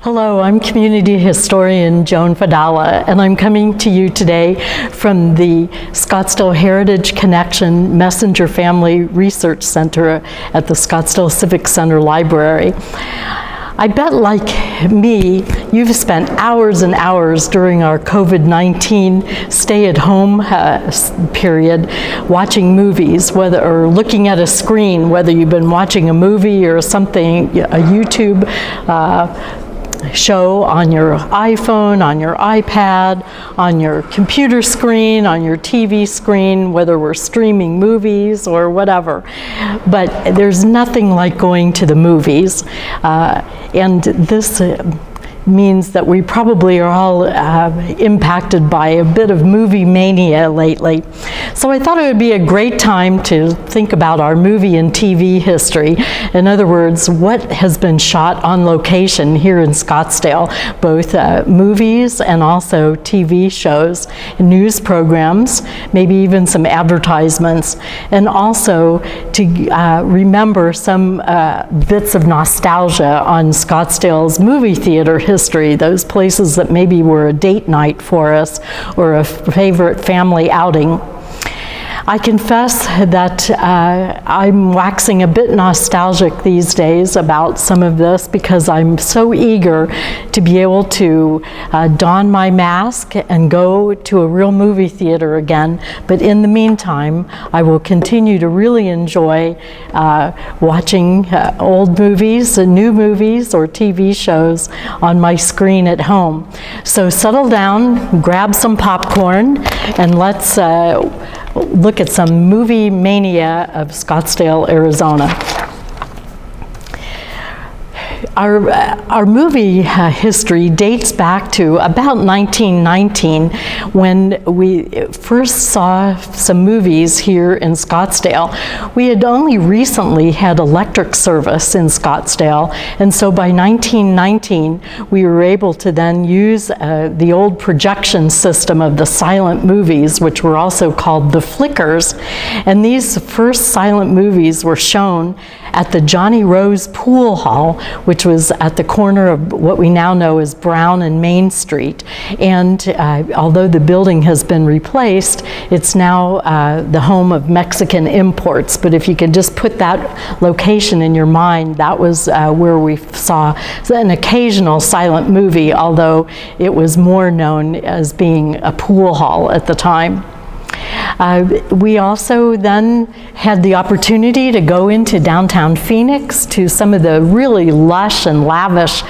Hello, I'm community historian Joan Fudala, and I'm coming to you today from the Scottsdale Heritage Connection Messenger Family Research Center at the Scottsdale Civic Center Library. I bet, like me, you've spent hours and hours during our COVID-19 stay-at-home period watching movies, or looking at a screen, whether you've been watching a movie or something, a YouTube show on your iPhone, on your iPad, on your computer screen, on your TV screen, whether we're streaming movies or whatever. But there's nothing like going to the movies. And this means that we probably are all impacted by a bit of movie mania lately. So I thought it would be a great time to think about our movie and TV history. In other words, what has been shot on location here in Scottsdale, both movies and also TV shows, news programs, maybe even some advertisements, and also to remember some bits of nostalgia on Scottsdale's movie theater history, those places that maybe were a date night for us or a favorite family outing. I confess that I'm waxing a bit nostalgic these days about some of this because I'm so eager to be able to don my mask and go to a real movie theater again. But in the meantime, I will continue to really enjoy watching old movies, new movies, or TV shows on my screen at home. So settle down, grab some popcorn, and let's look at some movie mania of Scottsdale, Arizona. Our movie history dates back to about 1919 when we first saw some movies here in Scottsdale. We had only recently had electric service in Scottsdale, and so by 1919 we were able to then use the old projection system of the silent movies, which were also called the flickers. And these first silent movies were shown at the Johnny Rose Pool Hall, which was at the corner of what we now know as Brown and Main Street. And although the building has been replaced, it's now the home of Mexican imports. But if you could just put that location in your mind, that was where we saw an occasional silent movie, although it was more known as being a pool hall at the time. We also then had the opportunity to go into downtown Phoenix to some of the really lush and lavish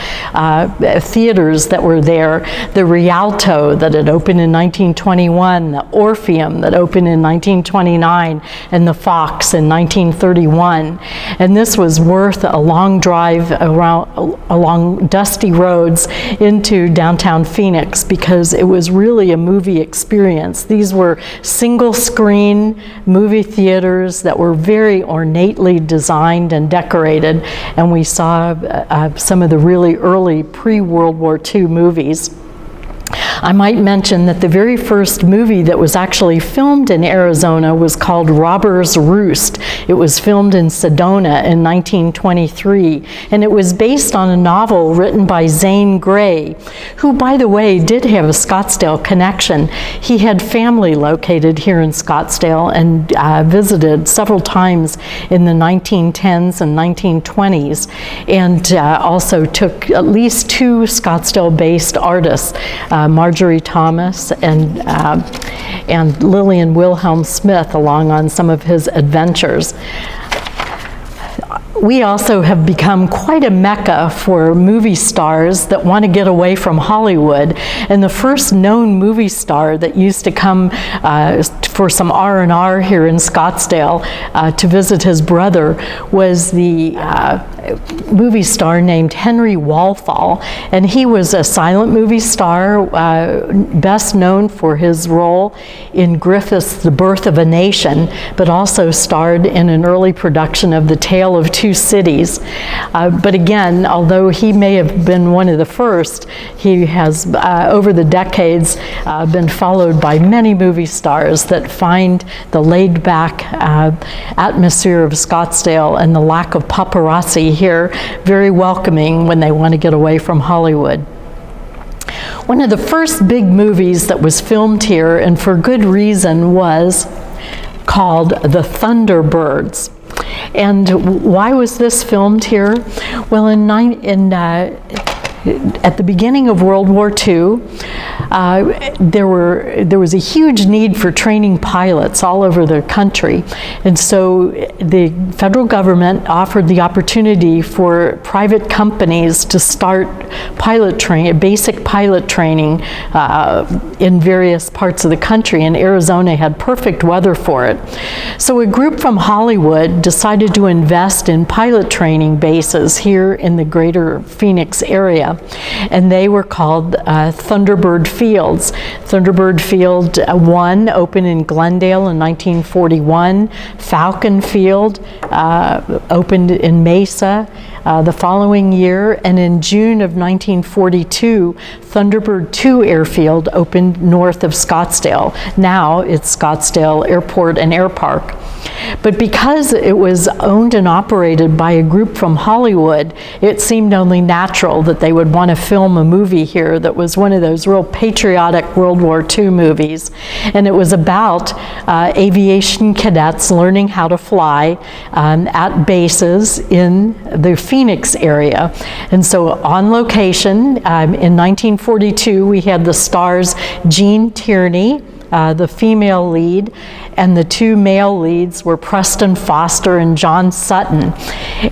theaters that were there. The Rialto that had opened in 1921, the Orpheum that opened in 1929, and the Fox in 1931. And this was worth a long drive along dusty roads into downtown Phoenix because it was really a movie experience. These were single screen movie theaters that were very ornately designed and decorated, and we saw some of the really early pre-World War II movies. I might mention that the very first movie that was actually filmed in Arizona was called Robber's Roost. It was filmed in Sedona in 1923, and it was based on a novel written by Zane Grey, who, by the way, did have a Scottsdale connection. He had family located here in Scottsdale and visited several times in the 1910s and 1920s, and also took at least two Scottsdale-based artists, Marjorie Thomas and Lillian Wilhelm Smith, along on some of his adventures. We also have become quite a mecca for movie stars that want to get away from Hollywood. And the first known movie star that used to come for some R&R here in Scottsdale to visit his brother was the movie star named Henry Walthall. And he was a silent movie star, best known for his role in Griffith's The Birth of a Nation, but also starred in an early production of The Tale of two cities. But again, although he may have been one of the first, he has, over the decades, been followed by many movie stars that find the laid-back atmosphere of Scottsdale and the lack of paparazzi here very welcoming when they want to get away from Hollywood. One of the first big movies that was filmed here, and for good reason, was called The Thunderbirds. And why was this filmed here? Well, at the beginning of World War II, there was a huge need for training pilots all over the country. And so the federal government offered the opportunity for private companies to start basic pilot training in various parts of the country, and Arizona had perfect weather for it. So a group from Hollywood decided to invest in pilot training bases here in the greater Phoenix area. And they were called Thunderbird Fields. Thunderbird Field 1 opened in Glendale in 1941. Falcon Field opened in Mesa the following year. And in June of 1942, Thunderbird 2 Airfield opened north of Scottsdale. Now it's Scottsdale Airport and Air Park. But because it was owned and operated by a group from Hollywood, it seemed only natural that they would want to film a movie here that was one of those real patriotic World War II movies. And it was about aviation cadets learning how to fly at bases in the Phoenix area. And so on location, in 1942, we had the stars Gene Tierney, the female lead, and the two male leads were Preston Foster and John Sutton.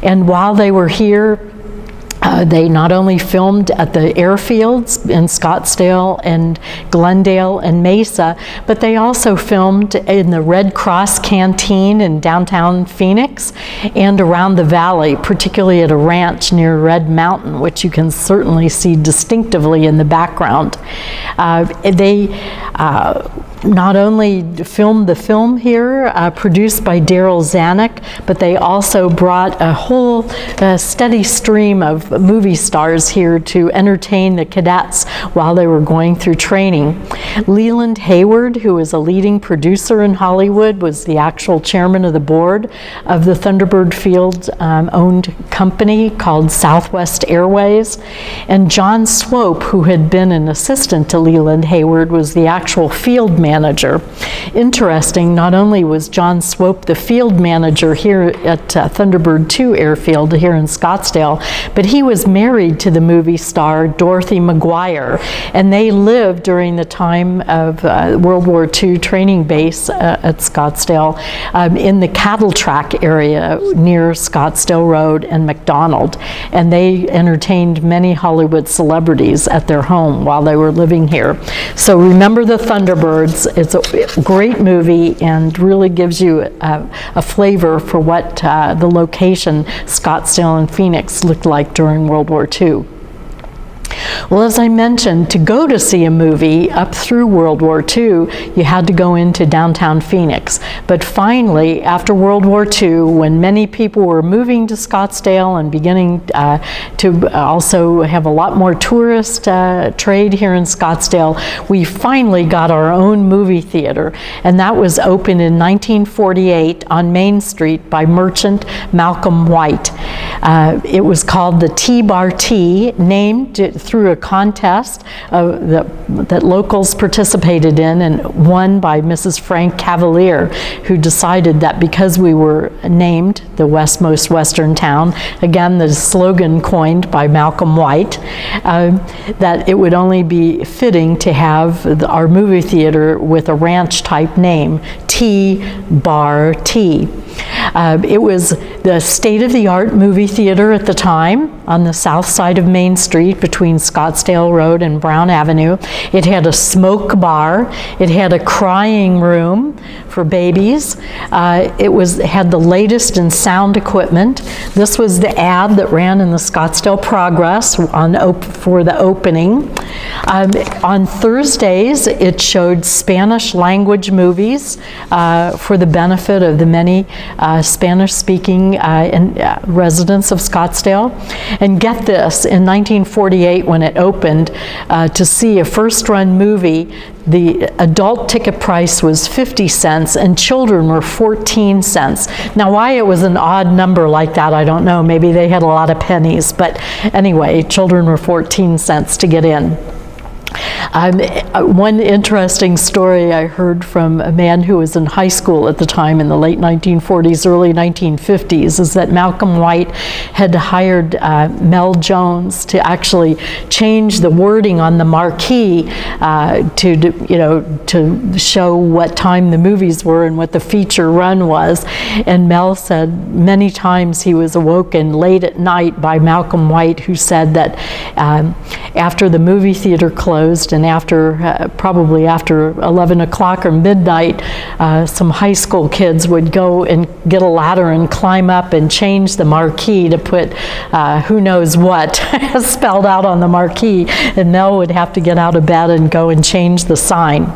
And while they were here, they not only filmed at the airfields in Scottsdale and Glendale and Mesa, but they also filmed in the Red Cross Canteen in downtown Phoenix and around the valley, particularly at a ranch near Red Mountain, which you can certainly see distinctively in the background. They not only filmed the film here, produced by Daryl Zanuck, but they also brought a whole steady stream of movie stars here to entertain the cadets while they were going through training. Leland Hayward, who was a leading producer in Hollywood, was the actual chairman of the board of the Thunderbird Field owned company called Southwest Airways. And John Swope, who had been an assistant to Leland Hayward, was the actual field manager. Interesting, not only was John Swope the field manager here at Thunderbird 2 Airfield here in Scottsdale, but he was married to the movie star Dorothy McGuire, and they lived during the time of World War II training base at Scottsdale in the cattle track area near Scottsdale Road and McDonald, and they entertained many Hollywood celebrities at their home while they were living here. So remember the Thunderbirds. It's a great movie and really gives you a flavor for what the location Scottsdale and Phoenix looked like during World War II. Well, as I mentioned, to go to see a movie up through World War II, you had to go into downtown Phoenix. But finally, after World War II, when many people were moving to Scottsdale and beginning to also have a lot more tourist trade here in Scottsdale, we finally got our own movie theater. And that was opened in 1948 on Main Street by merchant Malcolm White. It was called the T-Bar T, named through a contest that locals participated in and won by Mrs. Frank Cavalier, who decided that because we were named the westmost western town, again the slogan coined by Malcolm White, that it would only be fitting to have our movie theater with a ranch type name, T-Bar T. It was the state-of-the-art movie theater at the time on the south side of Main Street between Scottsdale Road and Brown Avenue. It had a smoke bar. It had a crying room for babies. It had the latest in sound equipment. This was the ad that ran in the Scottsdale Progress for the opening. On Thursdays, it showed Spanish language movies for the benefit of the many Spanish-speaking residents of Scottsdale. And get this, in 1948, when it opened, to see a first-run movie, the adult ticket price was 50 cents and children were 14 cents. Now, why it was an odd number like that, I don't know. Maybe they had a lot of pennies, but anyway, children were 14 cents to get in. One interesting story I heard from a man who was in high school at the time in the late 1940s, early 1950s, is that Malcolm White had hired Mel Jones to actually change the wording on the marquee to show what time the movies were and what the feature run was. And Mel said many times he was awoken late at night by Malcolm White, who said that after the movie theater closed and probably after 11 o'clock or midnight, some high school kids would go and get a ladder and climb up and change the marquee to put who knows what spelled out on the marquee, and Mel would have to get out of bed and go and change the sign.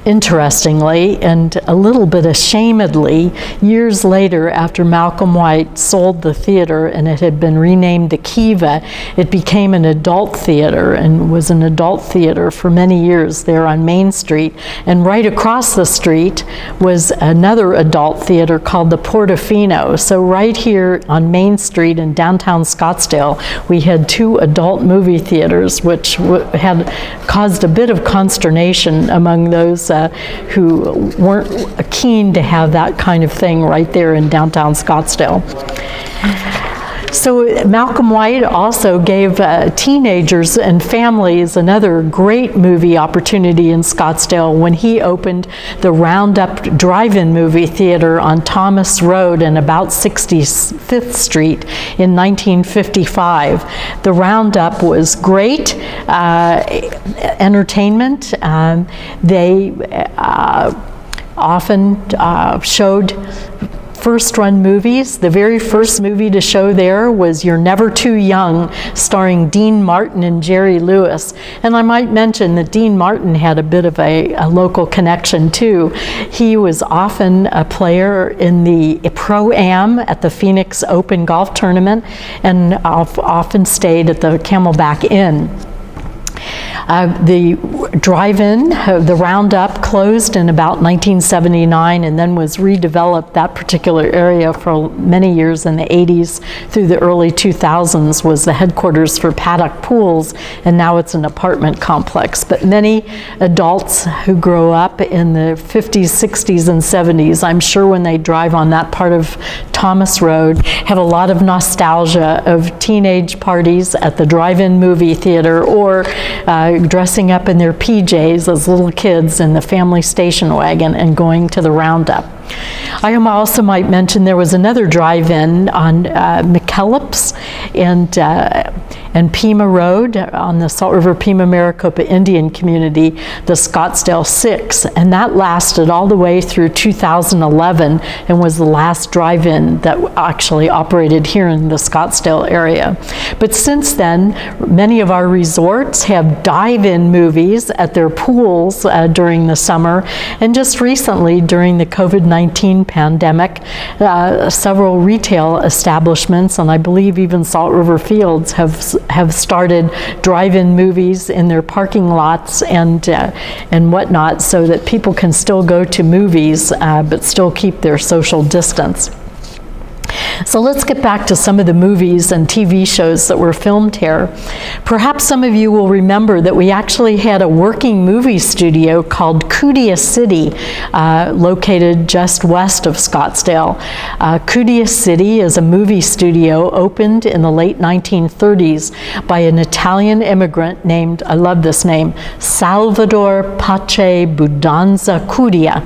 Interestingly, and a little bit ashamedly, years later, after Malcolm White sold the theater and it had been renamed the Kiva, it became an adult theater and was an adult theater for many years there on Main Street. And right across the street was another adult theater called the Portofino. So right here on Main Street in downtown Scottsdale, we had two adult movie theaters, which had caused a bit of consternation among those who weren't keen to have that kind of thing right there in downtown Scottsdale. So Malcolm White also gave teenagers and families another great movie opportunity in Scottsdale when he opened the Roundup Drive-In movie theater on Thomas Road and about 65th Street in 1955. The Roundup was great entertainment. They often showed first-run movies. The very first movie to show there was You're Never Too Young, starring Dean Martin and Jerry Lewis. And I might mention that Dean Martin had a bit of a local connection too. He was often a player in the Pro-Am at the Phoenix Open Golf Tournament and often stayed at the Camelback Inn. The drive-in, the Roundup, closed in about 1979 and then was redeveloped. That particular area for many years in the 80s through the early 2000s was the headquarters for Paddock Pools, and now it's an apartment complex. But many adults who grow up in the 50s, 60s, and 70s, I'm sure when they drive on that part of Thomas Road, have a lot of nostalgia of teenage parties at the drive-in movie theater or dressing up in their PJs as little kids in the family station wagon and going to the Roundup. I also might mention there was another drive-in on McKellips and Pima Road on the Salt River Pima Maricopa Indian community, the Scottsdale 6, and that lasted all the way through 2011 and was the last drive-in that actually operated here in the Scottsdale area. But since then, many of our resorts have dive-in movies at their pools during the summer, and just recently during the COVID-19 pandemic, several retail establishments, and I believe even Salt River Fields, have started drive-in movies in their parking lots and whatnot, so that people can still go to movies but still keep their social distance. So let's get back to some of the movies and TV shows that were filmed here. Perhaps some of you will remember that we actually had a working movie studio called Cudia City, located just west of Scottsdale. Cudia City is a movie studio opened in the late 1930s by an Italian immigrant named, I love this name, Salvador Pace Budanza Cudia.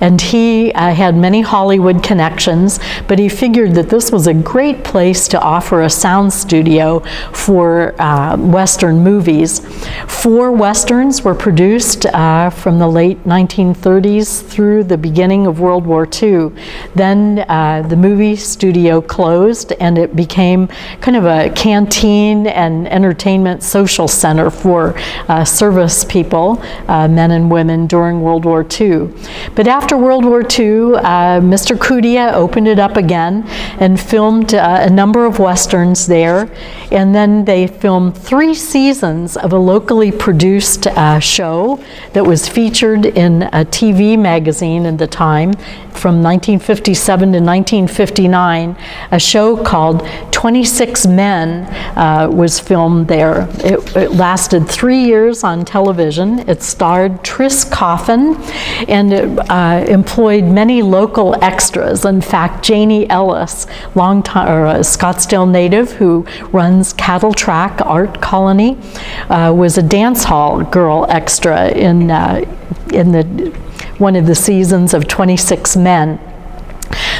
And he had many Hollywood connections, but he figured that this was a great place to offer a sound studio for Western movies. 4 Westerns were produced from the late 1930s through the beginning of World War II. Then the movie studio closed, and it became kind of a canteen and entertainment social center for service people, men and women, during World War II. But after World War II, Mr. Cudia opened it up again and filmed a number of Westerns there. And then they filmed 3 seasons of a locally produced show that was featured in a TV magazine at the time from 1957 to 1959. A show called 26 Men was filmed there. It lasted 3 years on television. It starred Tris Coffin, and it employed many local extras. In fact, Janie Ellis, a Scottsdale native who runs Cattle Track Art Colony, was a dance hall girl extra in one of the seasons of 26 Men.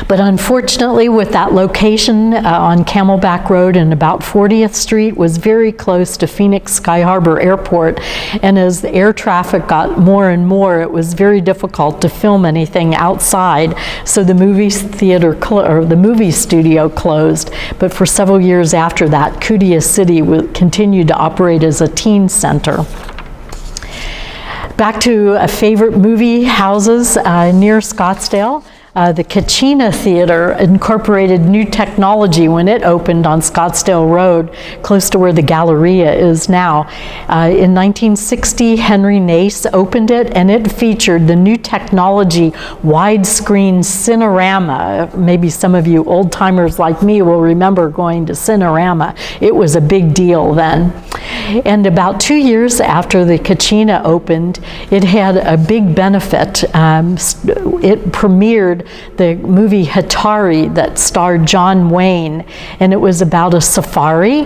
But unfortunately, with that location on Camelback Road and about 40th Street was very close to Phoenix Sky Harbor Airport, and as the air traffic got more and more, it was very difficult to film anything outside. So the movie studio closed. But for several years after that, Cudia City continued to operate as a teen center. Back to favorite movie houses near Scottsdale. The Kachina Theater incorporated new technology when it opened on Scottsdale Road, close to where the Galleria is now. In 1960, Henry Nace opened it, and it featured the new technology widescreen Cinerama. Maybe some of you old-timers like me will remember going to Cinerama. It was a big deal then. And about 2 years after the Kachina opened, it had a big benefit. It premiered the movie Hatari that starred John Wayne, and it was about a safari,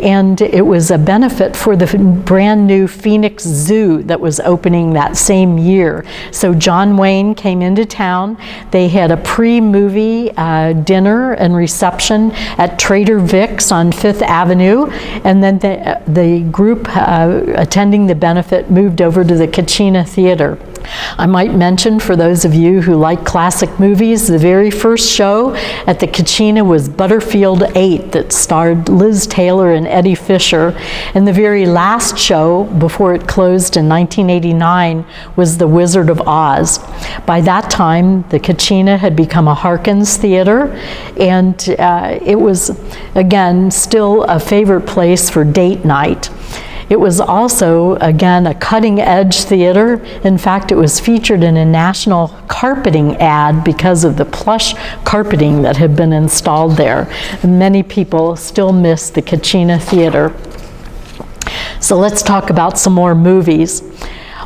and it was a benefit for the brand new Phoenix Zoo that was opening that same year. So John Wayne came into town. They had a pre-movie dinner and reception at Trader Vic's on 5th Avenue, and then the group attending the benefit moved over to the Kachina Theater. I might mention, for those of you who like classic movies, the very first show at the Kachina was Butterfield 8 that starred Liz Taylor and Eddie Fisher, and the very last show before it closed in 1989 was The Wizard of Oz. By that time, the Kachina had become a Harkins theater, and it was, again, still a favorite place for date night. It was also, again, a cutting-edge theater. In fact, it was featured in a national carpeting ad because of the plush carpeting that had been installed there. Many people still miss the Kachina Theater. So let's talk about some more movies.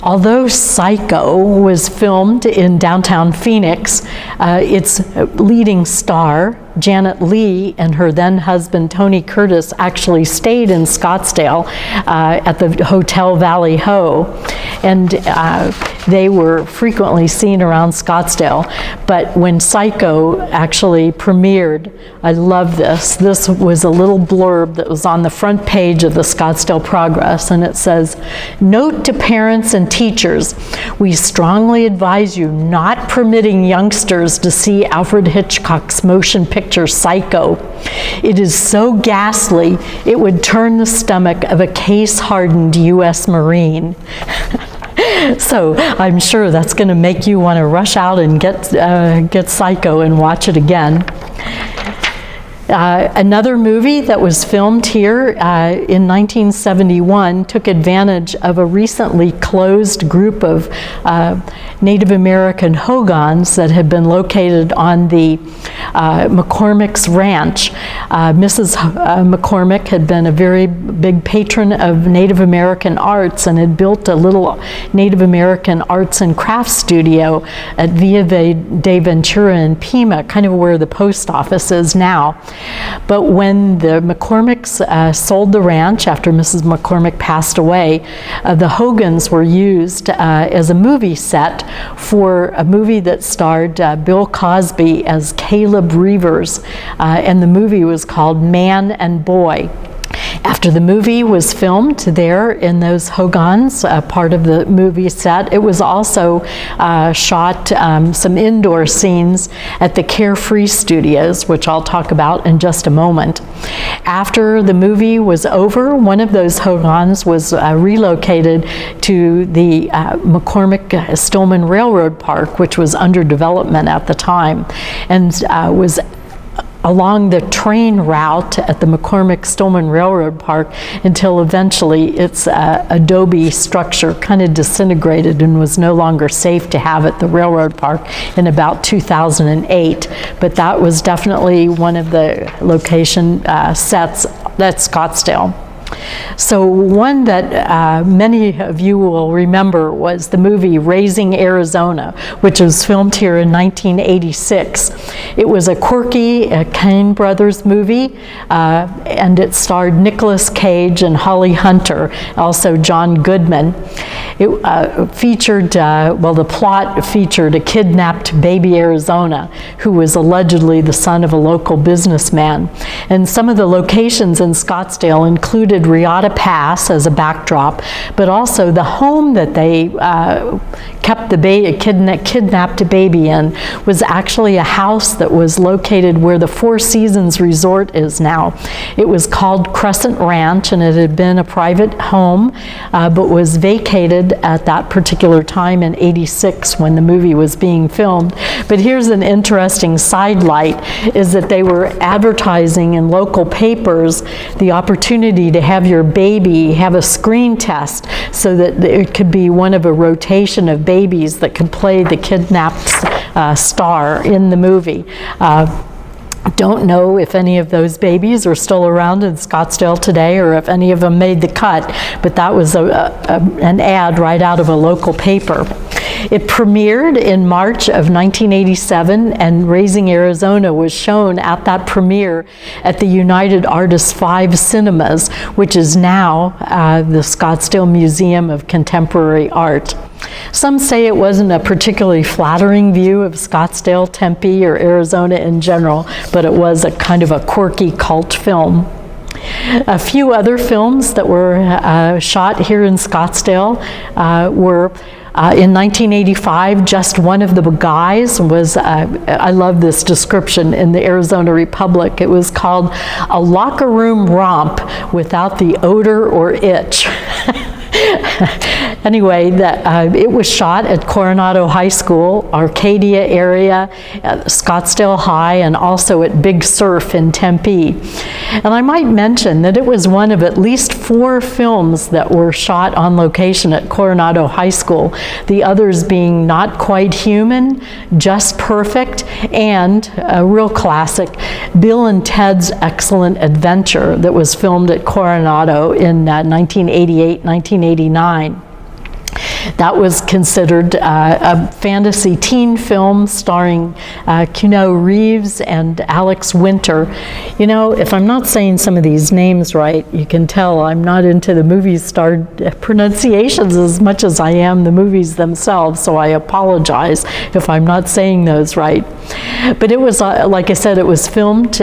Although Psycho was filmed in downtown Phoenix, its leading star, Janet Leigh, and her then husband Tony Curtis actually stayed in Scottsdale at the Hotel Valley Ho, and they were frequently seen around Scottsdale. But when Psycho actually premiered, I love this. This was a little blurb that was on the front page of the Scottsdale Progress, and it says, "Note to parents and teachers, we strongly advise you not permitting youngsters to see Alfred Hitchcock's motion picture Psycho. It is so ghastly, it would turn the stomach of a case-hardened U.S. Marine." So I'm sure that's going to make you want to rush out and get Psycho and watch it again. Another movie that was filmed here in 1971 took advantage of a recently closed group of Native American hogans that had been located on the McCormick's Ranch. Mrs. McCormick had been a very big patron of Native American arts and had built a little Native American arts and crafts studio at Via de Ventura in Pima, kind of where the post office is now. But when the McCormicks sold the ranch after Mrs. McCormick passed away, the Hogans were used as a movie set for a movie that starred Bill Cosby as Caleb Reavers, and the movie was called Man and Boy. After the movie was filmed there in those Hogans, part of the movie set, it was also shot some indoor scenes at the Carefree Studios, which I'll talk about in just a moment. After the movie was over, one of those Hogans was relocated to the McCormick-Stillman Railroad Park, which was under development at the time, and was along the train route at the McCormick-Stillman Railroad Park until eventually its adobe structure kind of disintegrated and was no longer safe to have at the railroad park in about 2008. But that was definitely one of the location sets at Scottsdale. So one that many of you will remember was the movie Raising Arizona, which was filmed here in 1986. It was a quirky Caine Brothers movie, and it starred Nicolas Cage and Holly Hunter, also John Goodman. It featured, well, the plot featured a kidnapped baby Arizona who was allegedly the son of a local businessman. And some of the locations in Scottsdale included Riata Pass as a backdrop, but also the home that they kept the kidnapped baby in was actually a house that was located where the Four Seasons Resort is now. It was called Crescent Ranch, and it had been a private home, but was vacated at that particular time in '86 when the movie was being filmed. But here's an interesting sidelight, is that they were advertising in local papers the opportunity to have your baby have a screen test so that it could be one of a rotation of babies that could play the kidnapped star in the movie. Don't know if any of those babies are still around in Scottsdale today or if any of them made the cut, but that was an ad right out of a local paper. It premiered in March of 1987, and Raising Arizona was shown at that premiere at the United Artists 5 Cinemas, which is now the Scottsdale Museum of Contemporary Art. Some say it wasn't a particularly flattering view of Scottsdale, Tempe, or Arizona in general, but it was a kind of a quirky cult film. A few other films that were shot here in Scottsdale were in 1985, just one of the guys was, I love this description in the Arizona Republic, it was called a locker room romp without the odor or itch. Anyway, it was shot at Coronado High School, Arcadia area, at Scottsdale High, and also at Big Surf in Tempe. And I might mention that it was one of at least 4 films that were shot on location at Coronado High School, the others being Not Quite Human, Just Perfect, and a real classic, Bill and Ted's Excellent Adventure, that was filmed at Coronado in 1988, 1989. That was considered a fantasy teen film starring Keanu Reeves and Alex Winter. You know, if I'm not saying some of these names right, you can tell I'm not into the movie star pronunciations as much as I am the movies themselves, so I apologize if I'm not saying those right. But it was, like I said, it was filmed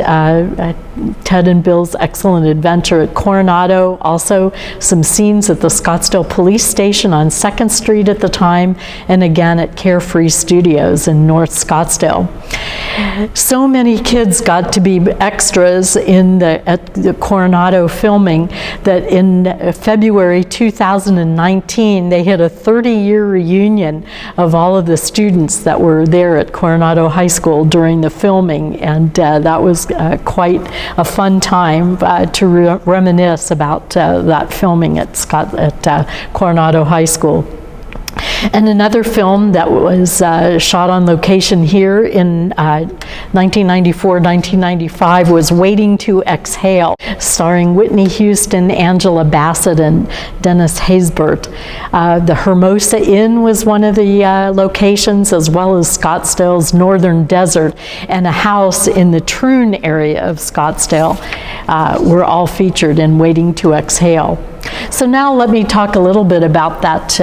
Ted and Bill's Excellent Adventure at Coronado, also some scenes at the Scottsdale Police Station on 2nd Street at the time, and again at Carefree Studios in North Scottsdale. So many kids got to be extras at the Coronado filming that in February 2019 they had a 30-year reunion of all of the students that were there at Coronado High School during the filming, and that was quite a fun time to reminisce about that filming at Coronado High School. And another film that was shot on location here in 1994-1995 was Waiting to Exhale, starring Whitney Houston, Angela Bassett, and Dennis Haysbert. The Hermosa Inn was one of the locations, as well as Scottsdale's Northern Desert, and a house in the Troon area of Scottsdale were all featured in Waiting to Exhale. So now let me talk a little bit about that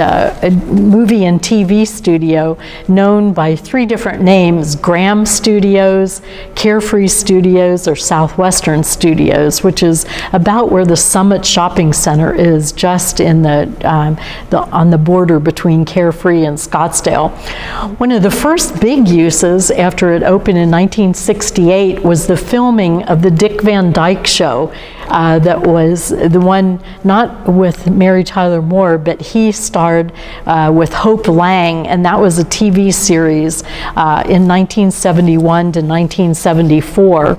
movie and TV studio known by 3 different names: Graham Studios, Carefree Studios, or Southwestern Studios, which is about where the Summit Shopping Center is, just in on the border between Carefree and Scottsdale. One of the first big uses after it opened in 1968 was the filming of the Dick Van Dyke Show. That was the one, not with Mary Tyler Moore, but he starred with Hope Lang, and that was a TV series in 1971 to 1974.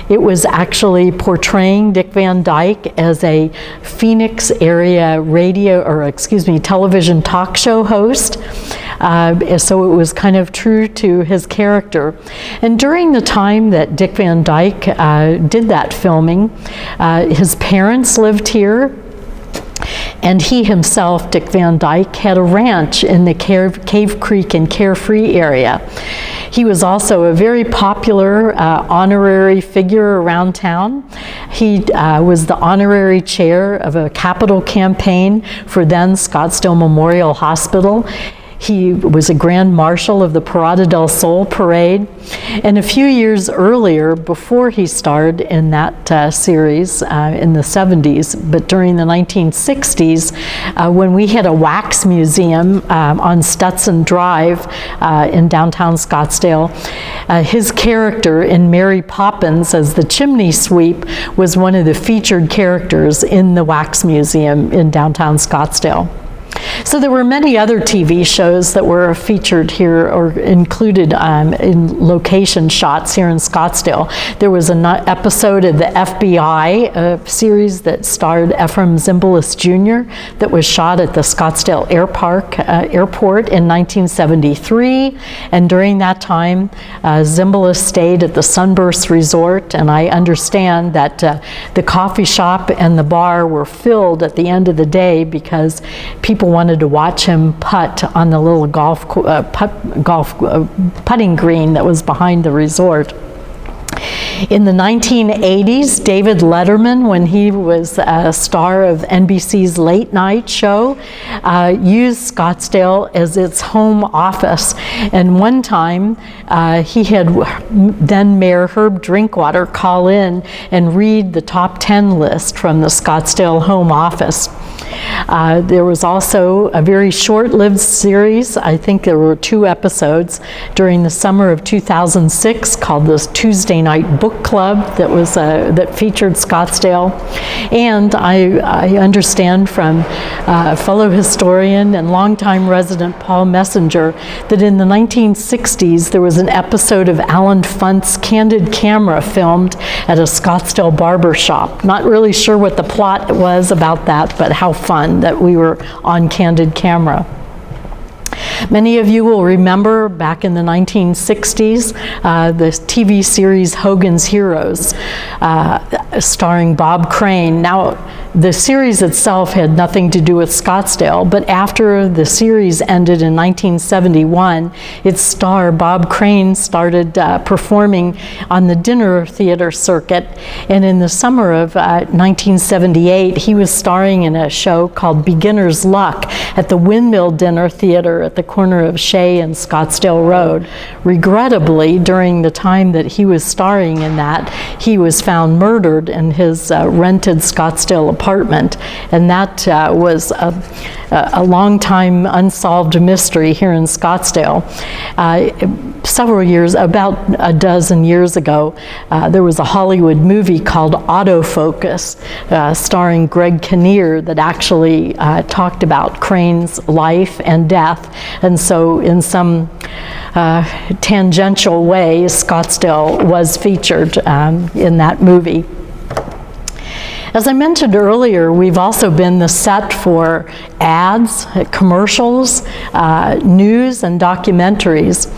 It was actually portraying Dick Van Dyke as a Phoenix area television talk show host. So it was kind of true to his character. And during the time that Dick Van Dyke did that filming, his parents lived here, and he himself, Dick Van Dyke, had a ranch in the Cave Creek and Carefree area. He was also a very popular honorary figure around town. He was the honorary chair of a capital campaign for then Scottsdale Memorial Hospital. He was a Grand Marshal of the Parada del Sol Parade. And a few years earlier, before he starred in that series in the 70s, but during the 1960s, when we had a wax museum on Stetson Drive in downtown Scottsdale, his character in Mary Poppins as the chimney sweep was one of the featured characters in the wax museum in downtown Scottsdale. So there were many other TV shows that were featured here or included in location shots here in Scottsdale. There was an episode of the FBI, a series that starred Ephraim Zimbalist Jr. that was shot at the Scottsdale Airport in 1973. And during that time, Zimbalist stayed at the Sunburst Resort, and I understand that the coffee shop and the bar were filled at the end of the day because people wanted to watch him putt on the little putting green that was behind the resort. In the 1980s, David Letterman, when he was a star of NBC's late night show, used Scottsdale as its home office. And one time, he had then Mayor Herb Drinkwater call in and read the top 10 list from the Scottsdale home office. There was also a very short-lived series. I think there were 2 episodes during the summer of 2006 called the Tuesday Night Book Club that featured Scottsdale. And I understand from fellow historian and longtime resident Paul Messenger that in the 1960s there was an episode of Alan Funt's Candid Camera filmed at a Scottsdale barber shop. Not really sure what the plot was about that, but how fun that we were on Candid Camera. Many of you will remember back in the 1960s the TV series Hogan's Heroes, starring Bob Crane. Now, the series itself had nothing to do with Scottsdale, but after the series ended in 1971, its star, Bob Crane, started performing on the dinner theater circuit, and in the summer of 1978, he was starring in a show called Beginner's Luck at the Windmill Dinner Theater at the corner of Shea and Scottsdale Road. Regrettably, during the time that he was starring in that, he was found murdered in his rented Scottsdale apartment, and that was a long time unsolved mystery here in Scottsdale. Several years, about a dozen years ago, there was a Hollywood movie called Autofocus, starring Greg Kinnear, that actually talked about Crane's life and death. And so in some tangential way, Scottsdale was featured in that movie. As I mentioned earlier, we've also been the set for ads, commercials, news, and documentaries.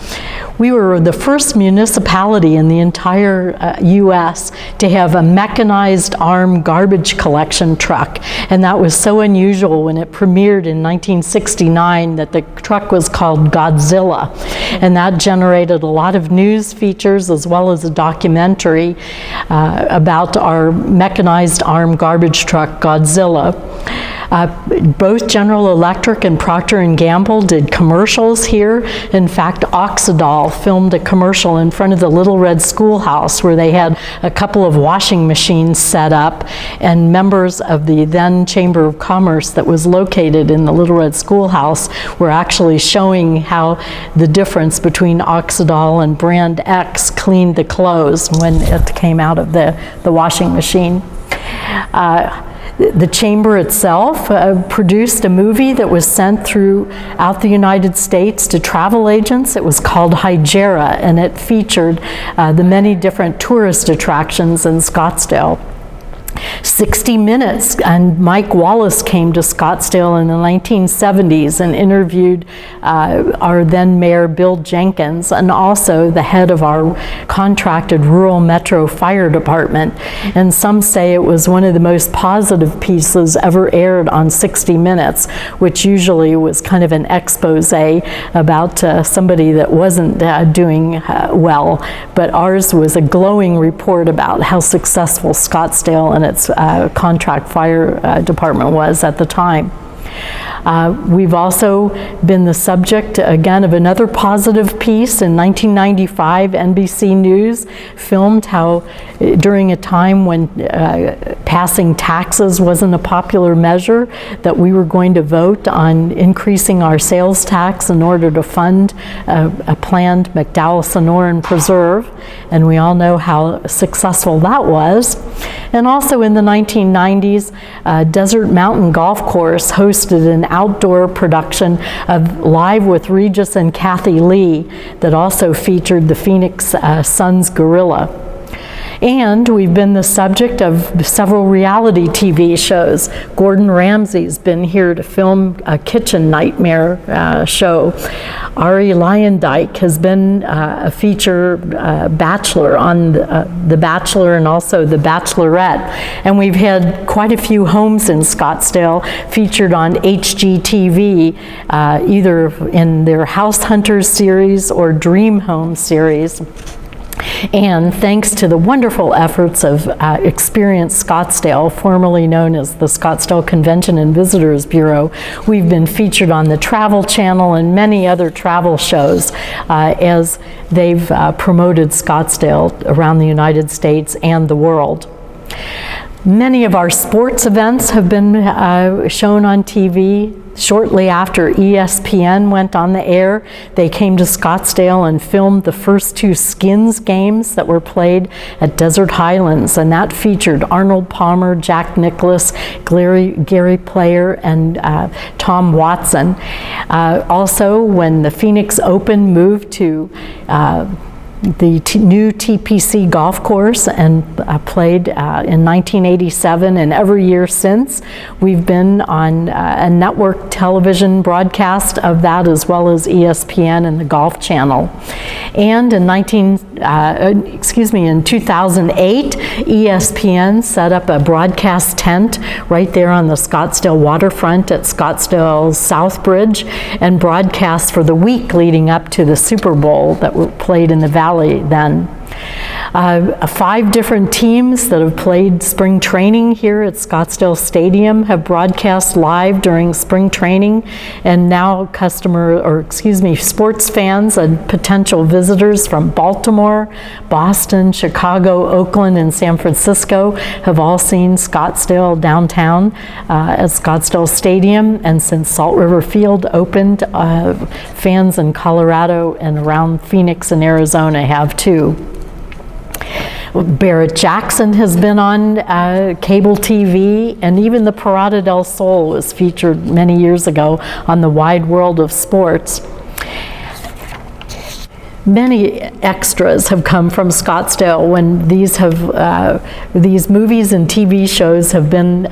We were the first municipality in the entire U.S. to have a mechanized arm garbage collection truck, and that was so unusual when it premiered in 1969 that the truck was called Godzilla, and that generated a lot of news features as well as a documentary about our mechanized arm garbage truck, Godzilla. Both General Electric and Procter & Gamble did commercials here. In fact, Oxydol filmed a commercial in front of the Little Red Schoolhouse where they had a couple of washing machines set up, and members of the then Chamber of Commerce that was located in the Little Red Schoolhouse were actually showing how the difference between Oxydol and brand X cleaned the clothes when it came out of the washing machine. The Chamber itself produced a movie that was sent throughout the United States to travel agents. It was called Hygera, and it featured the many different tourist attractions in Scottsdale. 60 Minutes, and Mike Wallace came to Scottsdale in the 1970s and interviewed our then Mayor Bill Jenkins, and also the head of our contracted rural metro fire department. And some say it was one of the most positive pieces ever aired on 60 Minutes, which usually was kind of an expose about somebody that wasn't doing well. But ours was a glowing report about how successful Scottsdale and its contract fire department was at the time. We've also been the subject, again, of another positive piece. In 1995, NBC News filmed how during a time when passing taxes wasn't a popular measure, that we were going to vote on increasing our sales tax in order to fund a planned McDowell-Sonoran preserve, and we all know how successful that was. And also in the 1990s, Desert Mountain Golf Course hosted an outdoor production of Live with Regis and Kathy Lee that also featured the Phoenix Suns gorilla. And we've been the subject of several reality TV shows. Gordon Ramsay's been here to film a kitchen nightmare show. Ari Lyondike has been a feature bachelor on The Bachelor and also The Bachelorette. And we've had quite a few homes in Scottsdale featured on HGTV, either in their House Hunters series or Dream Home series. And thanks to the wonderful efforts of Experience Scottsdale, formerly known as the Scottsdale Convention and Visitors Bureau, we've been featured on the Travel Channel and many other travel shows as they've promoted Scottsdale around the United States and the world. Many of our sports events have been shown on TV. Shortly after ESPN went on the air, they came to Scottsdale and filmed the first two Skins games that were played at Desert Highlands, and that featured Arnold Palmer, Jack Nicklaus, Gary Player, and Tom Watson. Also, when the Phoenix Open moved to the new TPC golf course and played in 1987, and every year since we've been on a network television broadcast of that, as well as ESPN and the Golf Channel. And in 2008, ESPN set up a broadcast tent right there on the Scottsdale waterfront at Scottsdale South Bridge, and broadcast for the week leading up to the Super Bowl that were played in the Valley then. 5 different teams that have played spring training here at Scottsdale Stadium have broadcast live during spring training, and now sports fans and potential visitors from Baltimore, Boston, Chicago, Oakland, and San Francisco have all seen Scottsdale downtown at Scottsdale Stadium, and since Salt River Field opened, fans in Colorado and around Phoenix and Arizona have too. Barrett Jackson has been on cable TV, and even the Parada del Sol was featured many years ago on the Wide World of Sports. Many extras have come from Scottsdale when these movies and TV shows have been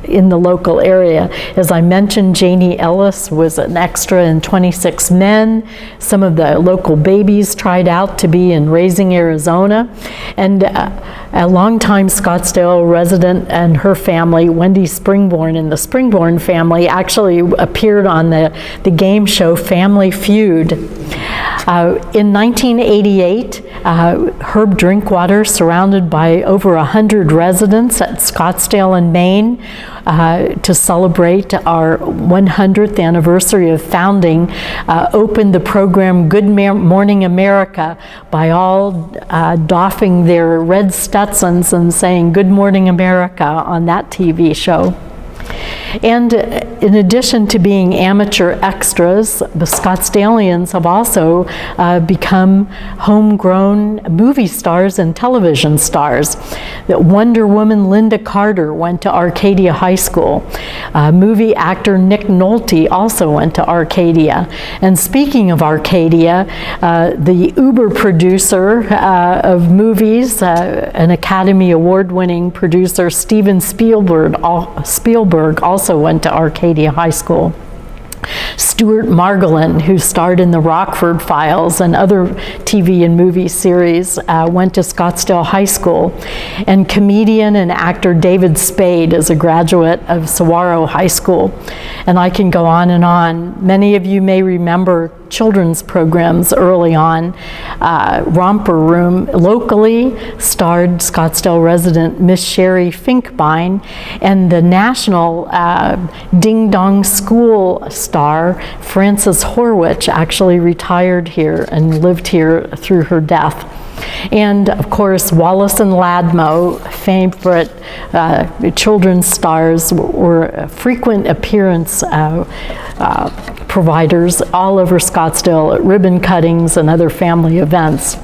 in the local area. As I mentioned, Janie Ellis was an extra in 26 Men. Some of the local babies tried out to be in Raising Arizona. And a longtime Scottsdale resident and her family, Wendy Springborn and the Springborn family, actually appeared on the game show Family Feud. In 1988, Herb Drinkwater, surrounded by over 100 residents at Scottsdale in Maine, to celebrate our 100th anniversary of founding, opened the program Good Morning America by all doffing their red Stetsons and saying Good Morning America on that TV show. And in addition to being amateur extras, the Scottsdalians have also become homegrown movie stars and television stars. The Wonder Woman Linda Carter went to Arcadia High School. Movie actor Nick Nolte also went to Arcadia. And speaking of Arcadia, the Uber producer of movies, an Academy Award-winning producer, Steven Spielberg also went to Arcadia High School. Stuart Margolin, who starred in the Rockford Files and other TV and movie series, went to Scottsdale High School. And comedian and actor David Spade is a graduate of Saguaro High School. And I can go on and on. Many of you may remember children's programs early on. Romper Room locally starred Scottsdale resident Miss Sherry Finkbein, and the national Ding Dong School star Frances Horwich actually retired here and lived here through her death. And of course, Wallace and Ladmo, favorite children's stars, were frequent appearance providers all over Scottsdale at ribbon cuttings and other family events.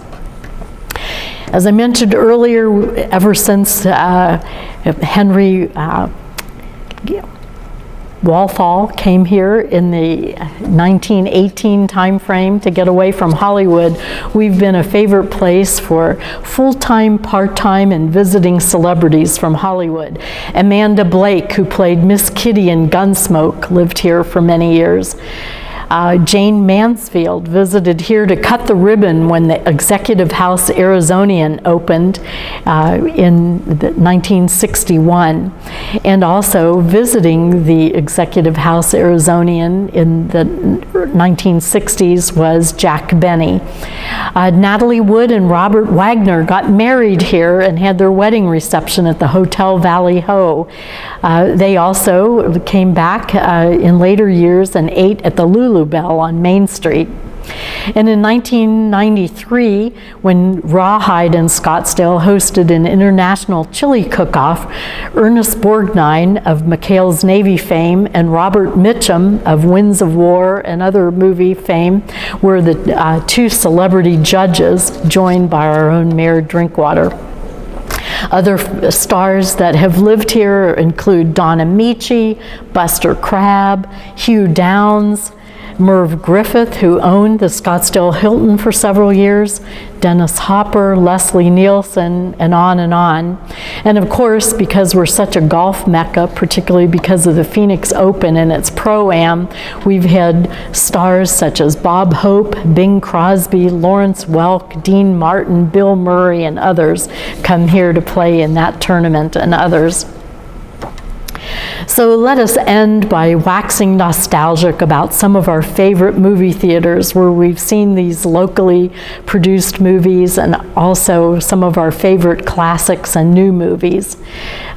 As I mentioned earlier, ever since Henry Walthall came here in the 1918 time frame to get away from Hollywood, we've been a favorite place for full-time, part-time, and visiting celebrities from Hollywood. Amanda Blake, who played Miss Kitty in Gunsmoke, lived here for many years. Jane Mansfield visited here to cut the ribbon when the Executive House Arizonian opened in 1961, and also visiting the Executive House Arizonian in the 1960s was Jack Benny. Natalie Wood and Robert Wagner got married here and had their wedding reception at the Hotel Valley Ho. They also came back in later years and ate at the Lulu Bell on Main Street. And in 1993, when Rawhide in Scottsdale hosted an international chili cook-off, Ernest Borgnine of McHale's Navy fame and Robert Mitchum of Winds of War and other movie fame were the two celebrity judges, joined by our own Mayor Drinkwater. Other stars that have lived here include Donna Michi, Buster Crabbe, Hugh Downs, Merv Griffith, who owned the Scottsdale Hilton for several years, Dennis Hopper, Leslie Nielsen, and on and on. And of course, because we're such a golf mecca, particularly because of the Phoenix Open and its Pro-Am, we've had stars such as Bob Hope, Bing Crosby, Lawrence Welk, Dean Martin, Bill Murray, and others come here to play in that tournament and others. So let us end by waxing nostalgic about some of our favorite movie theaters where we've seen these locally produced movies, and also some of our favorite classics and new movies.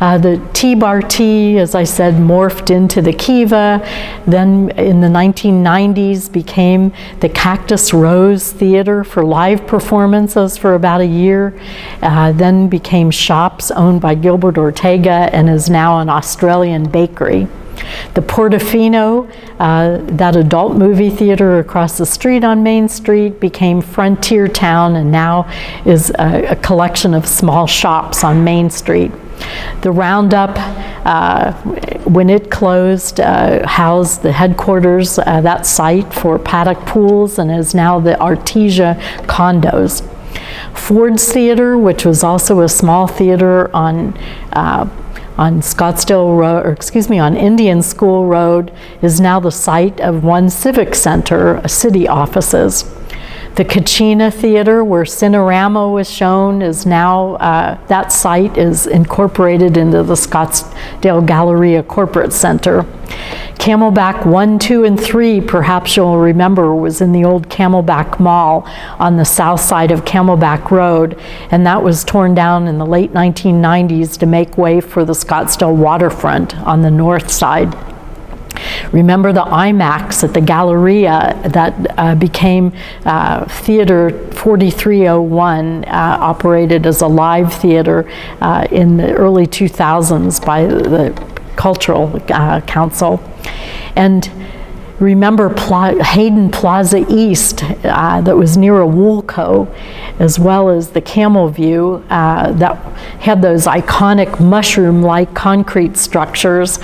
The T-Bar T, as I said, morphed into the Kiva, then in the 1990s became the Cactus Rose Theater for live performances for about a year, then became Shops, owned by Gilbert Ortega, and is now an Australian bakery. The Portofino, that adult movie theater across the street on Main Street, became Frontier Town and now is a collection of small shops on Main Street. The Roundup, when it closed, housed the headquarters, that site for Paddock Pools, and is now the Artesia condos. Ford's Theater, which was also a small theater on Scottsdale Road, or excuse me, on Indian School Road, is now the site of one civic center, city offices. The Kachina Theater, where Cinerama was shown, is now, that site is incorporated into the Scottsdale Galleria Corporate Center. Camelback 1, 2, and 3, perhaps you'll remember, was in the old Camelback Mall on the south side of Camelback Road, and that was torn down in the late 1990s to make way for the Scottsdale waterfront on the north side. Remember the IMAX at the Galleria that became Theater 4301, operated as a live theater in the early 2000s by the Cultural Council. And remember Hayden Plaza East that was near a Woolco, as well as the Camel View that had those iconic mushroom-like concrete structures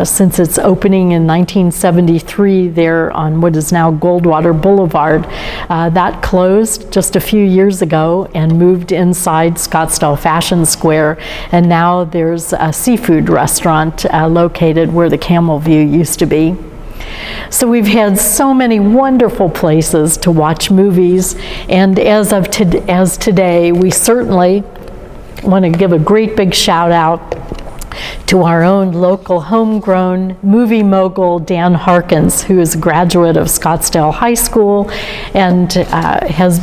since its opening in 1973 there on what is now Goldwater Boulevard. That closed just a few years ago and moved inside Scottsdale Fashion Square, and now there's a seafood restaurant located where the Camel View used to be. So we've had so many wonderful places to watch movies, and as today, we certainly want to give a great big shout out to our own local homegrown movie mogul, Dan Harkins, who is a graduate of Scottsdale High School and has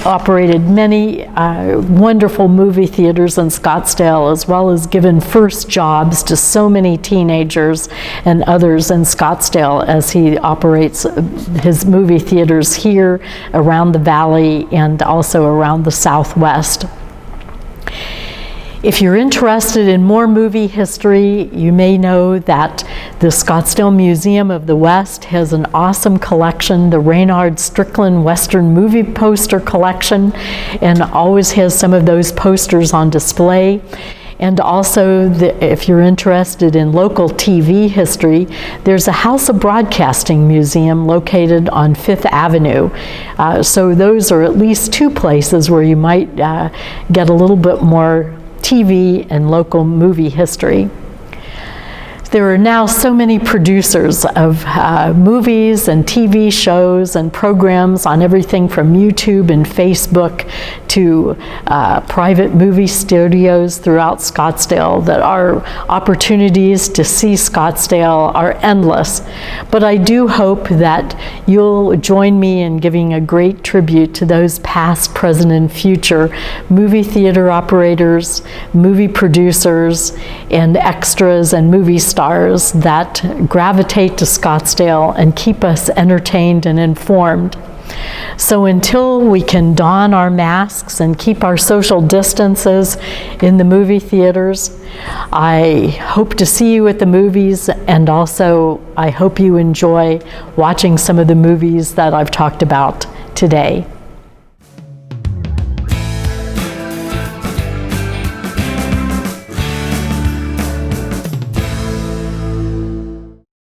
operated many wonderful movie theaters in Scottsdale, as well as given first jobs to so many teenagers and others in Scottsdale as he operates his movie theaters here around the valley and also around the Southwest. If you're interested in more movie history, you may know that the Scottsdale Museum of the West has an awesome collection, the Reynard Strickland Western Movie Poster Collection, and always has some of those posters on display. And also, if you're interested in local TV history, there's a House of Broadcasting Museum located on 5th Avenue. So those are at least two places where you might get a little bit more TV and local movie history. There are now so many producers of movies and TV shows and programs on everything from YouTube and Facebook to private movie studios throughout Scottsdale that our opportunities to see Scottsdale are endless. But I do hope that you'll join me in giving a great tribute to those past, present, and future movie theater operators, movie producers, and extras and movie stars that gravitate to Scottsdale and keep us entertained and informed. So until we can don our masks and keep our social distances in the movie theaters, I hope to see you at the movies, and also I hope you enjoy watching some of the movies that I've talked about today.